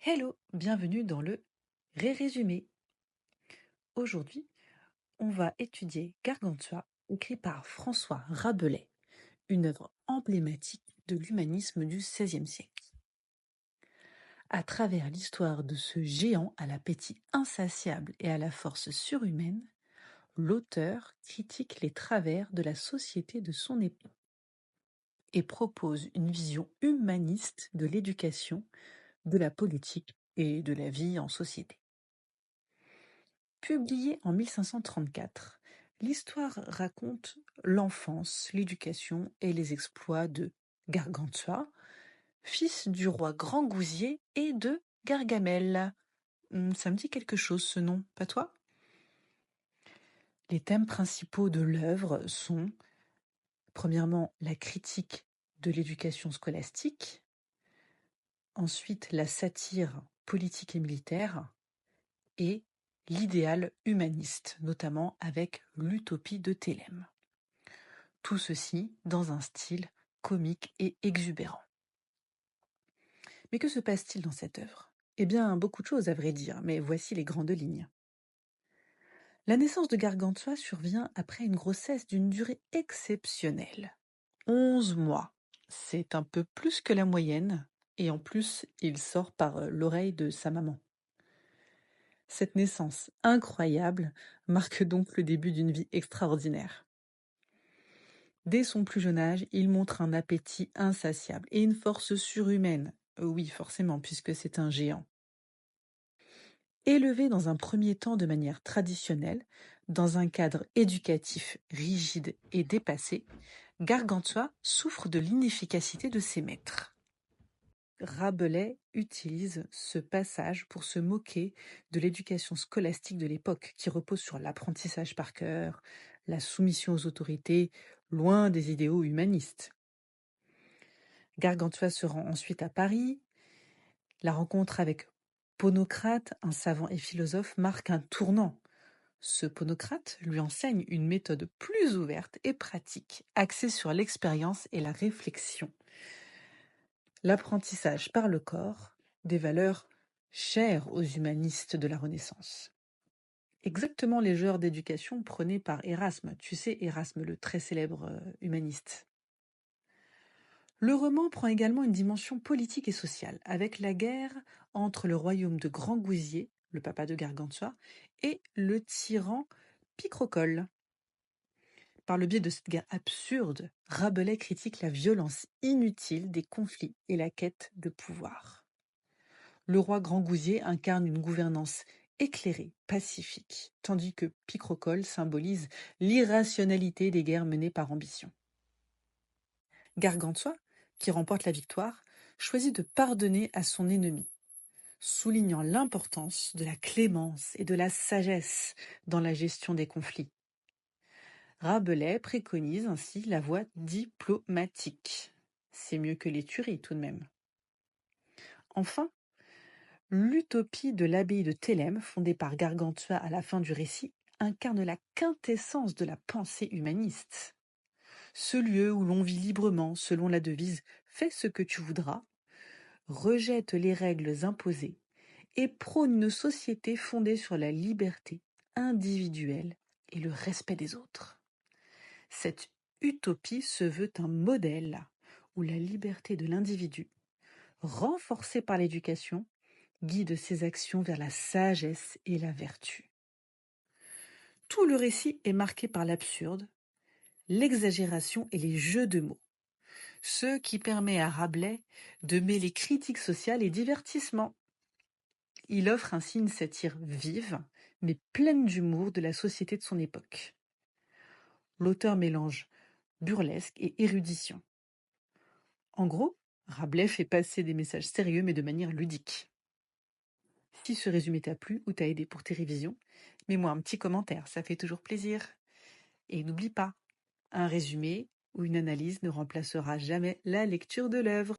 Hello, bienvenue dans le Résumé. Aujourd'hui, on va étudier Gargantua, écrit par François Rabelais, une œuvre emblématique de l'humanisme du XVIe siècle. À travers l'histoire de ce géant à l'appétit insatiable et à la force surhumaine, l'auteur critique les travers de la société de son époque et propose une vision humaniste de l'éducation, de la politique et de la vie en société. Publié en 1534, l'histoire raconte l'enfance, l'éducation et les exploits de Gargantua, fils du roi Grand Gousier et de Gargamel. Ça me dit quelque chose ce nom, pas toi? Les thèmes principaux de l'œuvre sont, premièrement, la critique de l'éducation scolastique, ensuite la satire politique et militaire, et l'idéal humaniste, notamment avec l'utopie de Thélème. Tout ceci dans un style comique et exubérant. Mais que se passe-t-il dans cette œuvre? Eh bien, beaucoup de choses à vrai dire, mais voici les grandes lignes. La naissance de Gargantua survient après une grossesse d'une durée exceptionnelle. 11 mois. C'est un peu plus que la moyenne, et en plus, il sort par l'oreille de sa maman. Cette naissance incroyable marque donc le début d'une vie extraordinaire. Dès son plus jeune âge, il montre un appétit insatiable et une force surhumaine. Oui, forcément, puisque c'est un géant. Élevé dans un premier temps de manière traditionnelle, dans un cadre éducatif rigide et dépassé, Gargantua souffre de l'inefficacité de ses maîtres. Rabelais utilise ce passage pour se moquer de l'éducation scolastique de l'époque, qui repose sur l'apprentissage par cœur, la soumission aux autorités, loin des idéaux humanistes. Gargantua se rend ensuite à Paris. La rencontre avec Ponocrate, un savant et philosophe, marque un tournant. Ce Ponocrate lui enseigne une méthode plus ouverte et pratique, axée sur l'expérience et la réflexion. L'apprentissage par le corps, des valeurs chères aux humanistes de la Renaissance. Exactement les genres d'éducation prônés par Erasme, tu sais, Erasme, le très célèbre humaniste. Le roman prend également une dimension politique et sociale, avec la guerre entre le royaume de Grand Gousier, le papa de Gargantua, et le tyran Picrochole. Par le biais de cette guerre absurde, Rabelais critique la violence inutile des conflits et la quête de pouvoir. Le roi Grand Gousier incarne une gouvernance éclairée, pacifique, tandis que Picrochole symbolise l'irrationalité des guerres menées par ambition. Gargantua, qui remporte la victoire, choisit de pardonner à son ennemi, soulignant l'importance de la clémence et de la sagesse dans la gestion des conflits. Rabelais préconise ainsi la voie diplomatique. C'est mieux que les tueries tout de même. Enfin, l'utopie de l'abbaye de Thélème, fondée par Gargantua à la fin du récit, incarne la quintessence de la pensée humaniste. Ce lieu où l'on vit librement selon la devise « Fais ce que tu voudras », rejette les règles imposées et prône une société fondée sur la liberté individuelle et le respect des autres. Cette utopie se veut un modèle où la liberté de l'individu, renforcée par l'éducation, guide ses actions vers la sagesse et la vertu. Tout le récit est marqué par l'absurde, l'exagération et les jeux de mots, ce qui permet à Rabelais de mêler critique sociale et divertissement. Il offre ainsi une satire vive, mais pleine d'humour de la société de son époque. L'auteur mélange burlesque et érudition. En gros, Rabelais fait passer des messages sérieux mais de manière ludique. Si ce résumé t'a plu ou t'a aidé pour tes révisions, mets-moi un petit commentaire, ça fait toujours plaisir. Et n'oublie pas, un résumé ou une analyse ne remplacera jamais la lecture de l'œuvre.